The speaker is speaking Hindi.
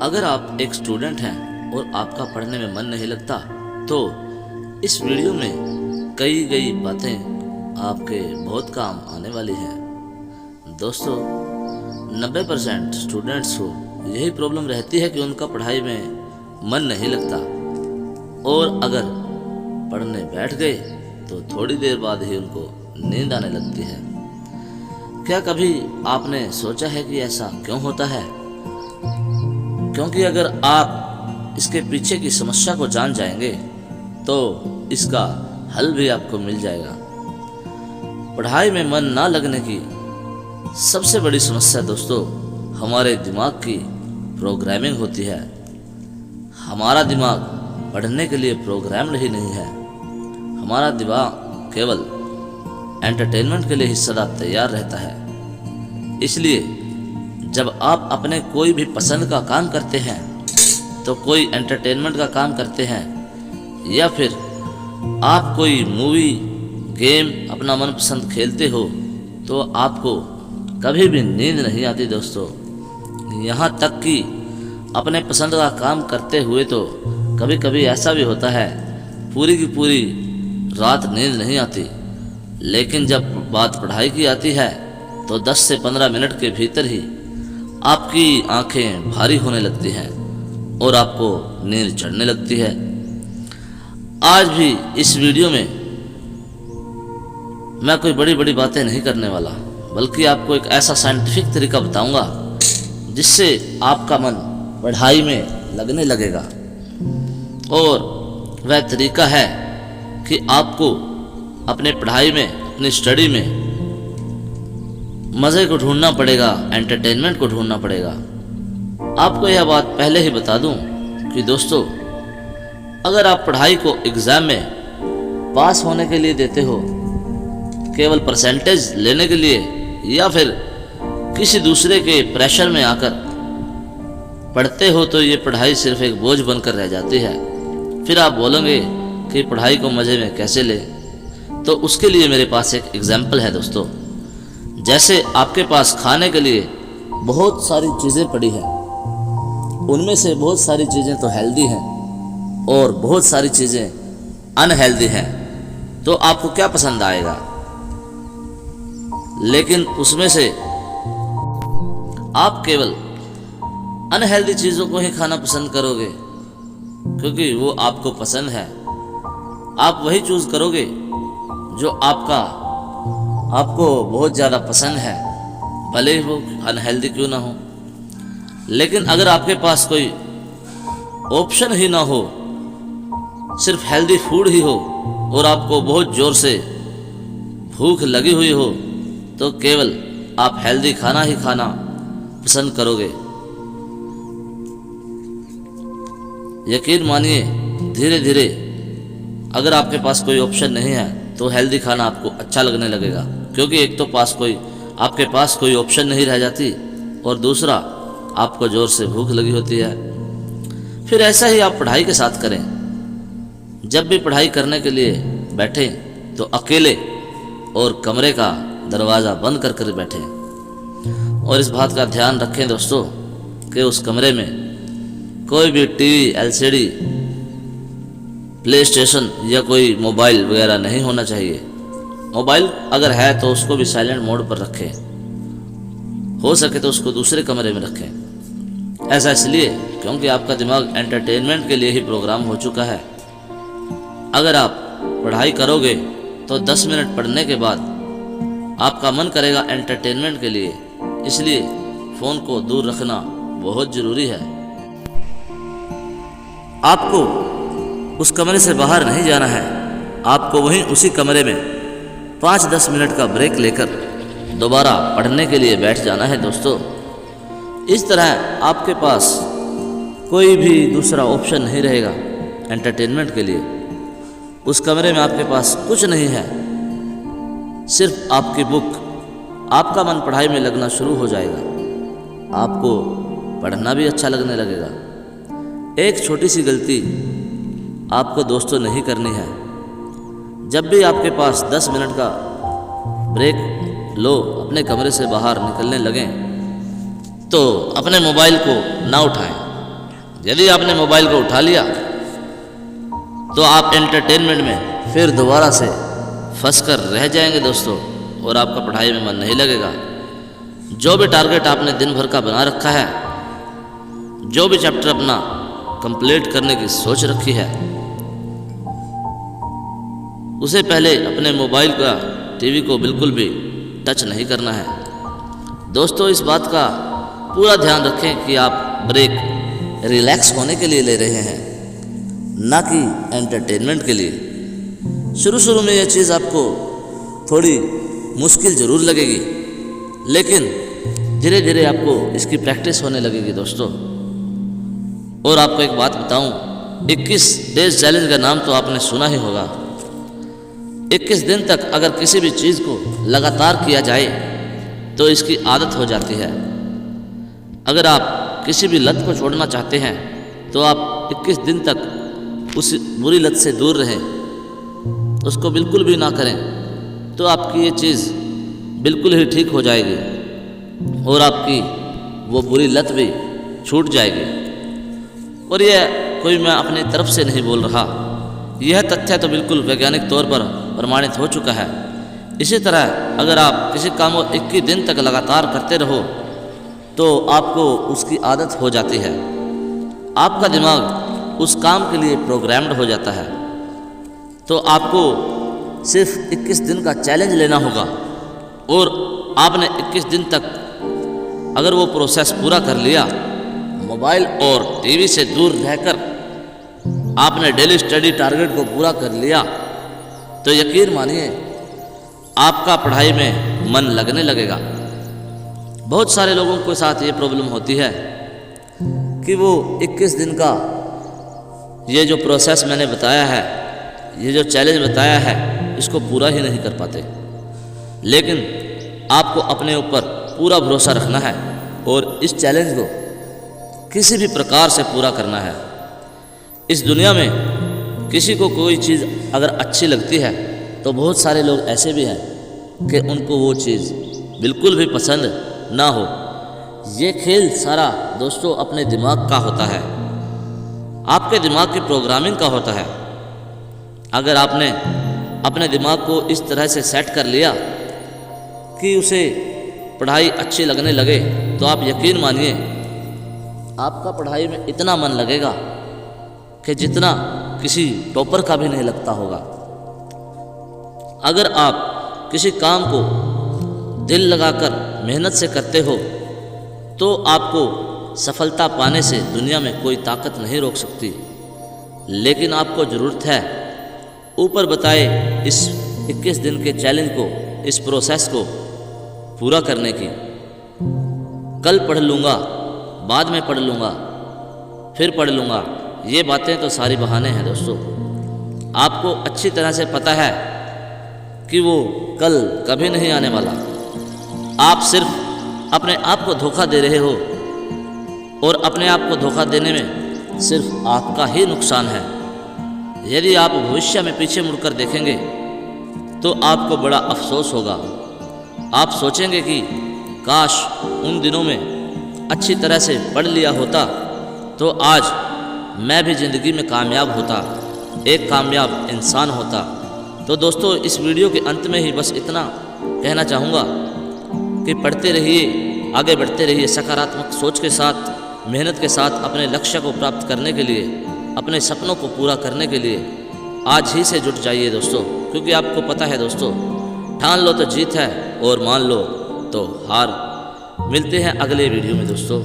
अगर आप एक स्टूडेंट हैं और आपका पढ़ने में मन नहीं लगता तो इस वीडियो में कई गई बातें आपके बहुत काम आने वाली हैं। दोस्तों 90% स्टूडेंट्स को यही प्रॉब्लम रहती है कि उनका पढ़ाई में मन नहीं लगता और अगर पढ़ने बैठ गए तो थोड़ी देर बाद ही उनको नींद आने लगती है। क्या कभी आपने सोचा है कि ऐसा क्यों होता है? क्योंकि अगर आप इसके पीछे की समस्या को जान जाएंगे तो इसका हल भी आपको मिल जाएगा। पढ़ाई में मन ना लगने की सबसे बड़ी समस्या दोस्तों हमारे दिमाग की प्रोग्रामिंग होती है। हमारा दिमाग पढ़ने के लिए प्रोग्राम्ड ही नहीं है। हमारा दिमाग केवल एंटरटेनमेंट के लिए ही सदा तैयार रहता है। इसलिए जब आप अपने कोई भी पसंद का काम करते हैं तो कोई एंटरटेनमेंट का काम करते हैं या फिर आप कोई मूवी गेम अपना मनपसंद खेलते हो तो आपको कभी भी नींद नहीं आती दोस्तों। यहाँ तक कि अपने पसंद का काम करते हुए तो कभी कभी ऐसा भी होता है पूरी की पूरी रात नींद नहीं आती। लेकिन जब बात पढ़ाई की आती है तो 10 से 15 मिनट के भीतर ही आपकी आंखें भारी होने लगती हैं और आपको नींद चढ़ने लगती है। आज भी इस वीडियो में मैं कोई बड़ी बड़ी बातें नहीं करने वाला, बल्कि आपको एक ऐसा साइंटिफिक तरीका बताऊंगा जिससे आपका मन पढ़ाई में लगने लगेगा। और वह तरीका है कि आपको अपने पढ़ाई में, अपनी स्टडी में मज़े को ढूंढना पड़ेगा, एंटरटेनमेंट को ढूंढना पड़ेगा। आपको यह बात पहले ही बता दूं कि दोस्तों अगर आप पढ़ाई को एग्ज़ाम में पास होने के लिए देते हो, केवल परसेंटेज लेने के लिए, या फिर किसी दूसरे के प्रेशर में आकर पढ़ते हो तो ये पढ़ाई सिर्फ एक बोझ बनकर रह जाती है। फिर आप बोलोगे कि पढ़ाई को मज़े में कैसे लें। तो उसके लिए मेरे पास एक एग्जाम्पल है दोस्तों। जैसे आपके पास खाने के लिए बहुत सारी चीज़ें पड़ी हैं, उनमें से बहुत सारी चीज़ें तो हेल्दी हैं और बहुत सारी चीज़ें अनहेल्दी हैं, तो आपको क्या पसंद आएगा? लेकिन उसमें से आप केवल अनहेल्दी चीज़ों को ही खाना पसंद करोगे क्योंकि वो आपको पसंद है। आप वही चूज़ करोगे जो आपको बहुत ज़्यादा पसंद है, भले ही वो अनहेल्दी क्यों ना हो। लेकिन अगर आपके पास कोई ऑप्शन ही ना हो, सिर्फ हेल्दी फूड ही हो और आपको बहुत ज़ोर से भूख लगी हुई हो, तो केवल आप हेल्दी खाना ही खाना पसंद करोगे। यकीन मानिए धीरे धीरे अगर आपके पास कोई ऑप्शन नहीं है तो हेल्दी खाना आपको अच्छा लगने लगेगा, क्योंकि एक तो आपके पास कोई ऑप्शन नहीं रह जाती और दूसरा आपको ज़ोर से भूख लगी होती है। फिर ऐसा ही आप पढ़ाई के साथ करें। जब भी पढ़ाई करने के लिए बैठें तो अकेले और कमरे का दरवाज़ा बंद कर कर बैठें। और इस बात का ध्यान रखें दोस्तों कि उस कमरे में कोई भी टीवी, एलसीडी, प्ले स्टेशन या कोई मोबाइल वगैरह नहीं होना चाहिए। मोबाइल अगर है तो उसको भी साइलेंट मोड पर रखें, हो सके तो उसको दूसरे कमरे में रखें। ऐसा इसलिए क्योंकि आपका दिमाग एंटरटेनमेंट के लिए ही प्रोग्राम हो चुका है। अगर आप पढ़ाई करोगे तो 10 मिनट पढ़ने के बाद आपका मन करेगा एंटरटेनमेंट के लिए, इसलिए फ़ोन को दूर रखना बहुत ज़रूरी है। आपको उस कमरे से बाहर नहीं जाना है, आपको वहीं उसी कमरे में 5-10 मिनट का ब्रेक लेकर दोबारा पढ़ने के लिए बैठ जाना है दोस्तों। इस तरह आपके पास कोई भी दूसरा ऑप्शन नहीं रहेगा एंटरटेनमेंट के लिए। उस कमरे में आपके पास कुछ नहीं है, सिर्फ आपकी बुक। आपका मन पढ़ाई में लगना शुरू हो जाएगा, आपको पढ़ना भी अच्छा लगने लगेगा। एक छोटी सी गलती आपको दोस्तों नहीं करनी है। जब भी आपके पास 10 मिनट का ब्रेक लो, अपने कमरे से बाहर निकलने लगें तो अपने मोबाइल को ना उठाएं। यदि आपने मोबाइल को उठा लिया तो आप एंटरटेनमेंट में फिर दोबारा से फंस कर रह जाएंगे दोस्तों, और आपका पढ़ाई में मन नहीं लगेगा। जो भी टारगेट आपने दिन भर का बना रखा है, जो भी चैप्टर अपना कंप्लीट करने की सोच रखी है, उसे पहले अपने मोबाइल का टीवी को बिल्कुल भी टच नहीं करना है। दोस्तों, इस बात का पूरा ध्यान रखें कि आप ब्रेक रिलैक्स होने के लिए ले रहे हैं, ना कि एंटरटेनमेंट के लिए। शुरू में यह चीज़ आपको थोड़ी मुश्किल ज़रूर लगेगी, लेकिन धीरे धीरे आपको इसकी प्रैक्टिस होने लगेगी दोस्तों। और आपको एक बात बताऊं, 21 डेज चैलेंज का नाम तो आपने सुना ही होगा। 21 दिन तक अगर किसी भी चीज़ को लगातार किया जाए तो इसकी आदत हो जाती है। अगर आप किसी भी लत को छोड़ना चाहते हैं तो आप 21 दिन तक उस बुरी लत से दूर रहें, उसको बिल्कुल भी ना करें, तो आपकी ये चीज़ बिल्कुल ही ठीक हो जाएगी और आपकी वो बुरी लत भी छूट जाएगी। और यह कोई मैं अपनी तरफ से नहीं बोल रहा, यह तथ्य तो बिल्कुल वैज्ञानिक तौर पर प्रमाणित हो चुका है। इसी तरह अगर आप किसी काम को 21 दिन तक लगातार करते रहो तो आपको उसकी आदत हो जाती है, आपका दिमाग उस काम के लिए प्रोग्राम्ड हो जाता है। तो आपको सिर्फ 21 दिन का चैलेंज लेना होगा और आपने 21 दिन तक अगर वो प्रोसेस पूरा कर लिया, मोबाइल और टीवी से दूर रहकर आपने डेली स्टडी टारगेट को पूरा कर लिया, तो यकीन मानिए आपका पढ़ाई में मन लगने लगेगा। बहुत सारे लोगों के साथ ये प्रॉब्लम होती है कि वो 21 दिन का ये जो प्रोसेस मैंने बताया है, ये जो चैलेंज बताया है, इसको पूरा ही नहीं कर पाते। लेकिन आपको अपने ऊपर पूरा भरोसा रखना है और इस चैलेंज को किसी भी प्रकार से पूरा करना है। इस दुनिया में किसी को कोई चीज़ अगर अच्छी लगती है तो बहुत सारे लोग ऐसे भी हैं कि उनको वो चीज़ बिल्कुल भी पसंद ना हो। ये खेल सारा दोस्तों अपने दिमाग का होता है, आपके दिमाग की प्रोग्रामिंग का होता है। अगर आपने अपने दिमाग को इस तरह से सेट कर लिया कि उसे पढ़ाई अच्छी लगने लगे, तो आप यकीन मानिए आपका पढ़ाई में इतना मन लगेगा कि जितना किसी टॉपर का भी नहीं लगता होगा। अगर आप किसी काम को दिल लगाकर मेहनत से करते हो तो आपको सफलता पाने से दुनिया में कोई ताकत नहीं रोक सकती। लेकिन आपको ज़रूरत है ऊपर बताए इस 21 दिन के चैलेंज को, इस प्रोसेस को पूरा करने की। कल पढ़ लूँगा, बाद में पढ़ लूँगा, फिर पढ़ लूँगा, ये बातें तो सारी बहाने हैं दोस्तों। आपको अच्छी तरह से पता है कि वो कल कभी नहीं आने वाला। आप सिर्फ अपने आप को धोखा दे रहे हो और अपने आप को धोखा देने में सिर्फ आपका ही नुकसान है। यदि आप भविष्य में पीछे मुड़कर देखेंगे तो आपको बड़ा अफसोस होगा। आप सोचेंगे कि काश उन दिनों में अच्छी तरह से पढ़ लिया होता तो आज मैं भी ज़िंदगी में कामयाब होता, एक कामयाब इंसान होता। तो दोस्तों, इस वीडियो के अंत में ही बस इतना कहना चाहूँगा कि पढ़ते रहिए, आगे बढ़ते रहिए, सकारात्मक सोच के साथ, मेहनत के साथ अपने लक्ष्य को प्राप्त करने के लिए, अपने सपनों को पूरा करने के लिए आज ही से जुट जाइए दोस्तों। क्योंकि आपको पता है दोस्तों, ठान लो तो जीत है और मान लो तो हार। मिलते हैं अगले वीडियो में दोस्तों।